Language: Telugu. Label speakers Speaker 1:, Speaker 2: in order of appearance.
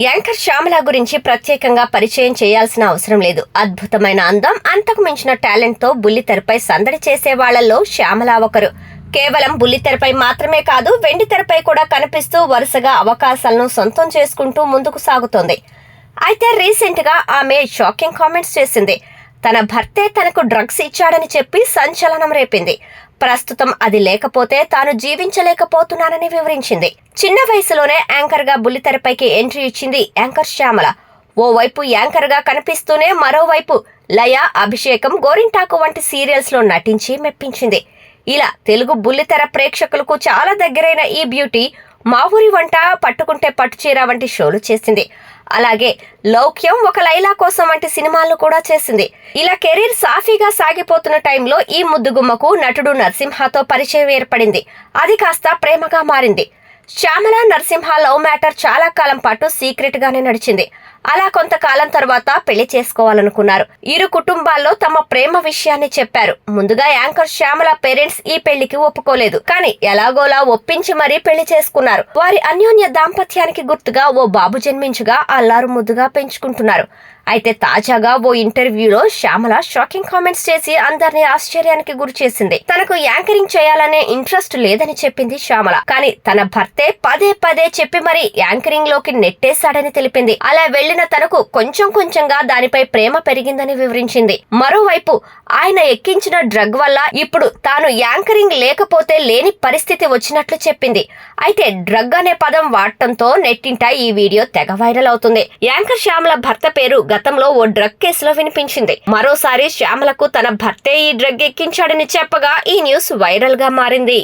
Speaker 1: యాంకర్ శ్యామల గురించి ప్రత్యేకంగా పరిచయం చేయాల్సిన అవసరం లేదు. అద్భుతమైన అందం, అంతకు మించిన టాలెంట్ తో బుల్లితెరపై సందడి చేసే వాళ్లలో శ్యామల ఒకరు. కేవలం బుల్లితెరపై మాత్రమే కాదు, వెండి తెరపై కూడా కనిపిస్తూ వరుసగా అవకాశాలను సొంతం చేసుకుంటూ ముందుకు సాగుతోంది. అయితే రీసెంట్ గా ఆమె షాకింగ్ కామెంట్స్ చేసింది. తన భర్తే తనకు డ్రగ్స్ ఇచ్చాడని చెప్పి సంచలనం రేపింది. ప్రస్తుతం అది లేకపోతే తాను జీవించలేకపోతున్నానని వివరించింది. చిన్న వయసులోనే యాంకర్ గా బుల్లితెరపైకి ఎంట్రీ ఇచ్చింది యాంకర్ శ్యామల. ఓవైపు యాంకర్ గా కనిపిస్తూనే మరోవైపు లయ, అభిషేకం, గోరింటాకు వంటి సీరియల్స్ లో నటించి మెప్పించింది. ఇలా తెలుగు బుల్లితెర ప్రేక్షకులకు చాలా దగ్గరైన ఈ బ్యూటీ మా ఊరి వంట, పట్టుకుంటే పట్టుచీర వంటి షోలు చేసింది. అలాగే లౌక్యం, ఒక లైలా కోసం వంటి సినిమాలను కూడా చేసింది. ఇలా కెరీర్ సాఫీగా సాగిపోతున్న టైంలో ఈ ముద్దుగుమ్మకు నటుడు నరసింహతో పరిచయం ఏర్పడింది. అది కాస్త ప్రేమగా మారింది. శ్యామల నరసింహ లవ్ మ్యాటర్ చాలా కాలం పాటు సీక్రెట్ గానే నడిచింది. అలా కొంతకాలం తర్వాత పెళ్లి చేసుకోవాలనుకున్నారు. ఇరు కుటుంబాల్లో తమ ప్రేమ విషయాన్ని చెప్పారు. ముందుగా యాంకర్ శ్యామల పేరెంట్స్ ఈ పెళ్లికి ఒప్పుకోలేదు. కానీ ఎలాగోలా ఒప్పించి మరీ పెళ్లి చేసుకున్నారు. వారి అన్యోన్య దాంపత్యానికి గుర్తుగా ఓ బాబు జన్మించగా అల్లారు ముద్దుగా పెంచుకుంటున్నారు. అయితే తాజాగా ఓ ఇంటర్వ్యూలో శ్యామల షాకింగ్ కామెంట్స్ చేసి అందరినీ ఆశ్చర్యానికి గురి చేసింది. తనకు యాంకరింగ్ చేయాలనే ఇంట్రెస్ట్ లేదని చెప్పింది శ్యామల. కానీ తన భర్తే పదే పదే చెప్పి మరీ యాంకరింగ్ లోకి నెట్టేశాడని తెలిపింది. అలా వెళ్లిన తనకు కొంచెం కొంచెంగా దానిపై ప్రేమ పెరిగిందని వివరించింది. మరోవైపు ఆయన ఎక్కించిన డ్రగ్ వల్ల ఇప్పుడు తాను యాంకరింగ్ లేకపోతే లేని పరిస్థితి వచ్చినట్లు చెప్పింది. అయితే డ్రగ్ అనే పదం వాడటంతో నెట్టింట ఈ వీడియో తెగ వైరల్ అవుతుంది. యాంకర్ శ్యామల భర్త పేరు గతంలో ఓ డ్రగ్ కేసులో వినిపించింది. మరోసారి శ్యామలకు తన భర్తే ఈ డ్రగ్ ఎక్కించాడని చెప్పగా ఈ న్యూస్ వైరల్ గా మారింది.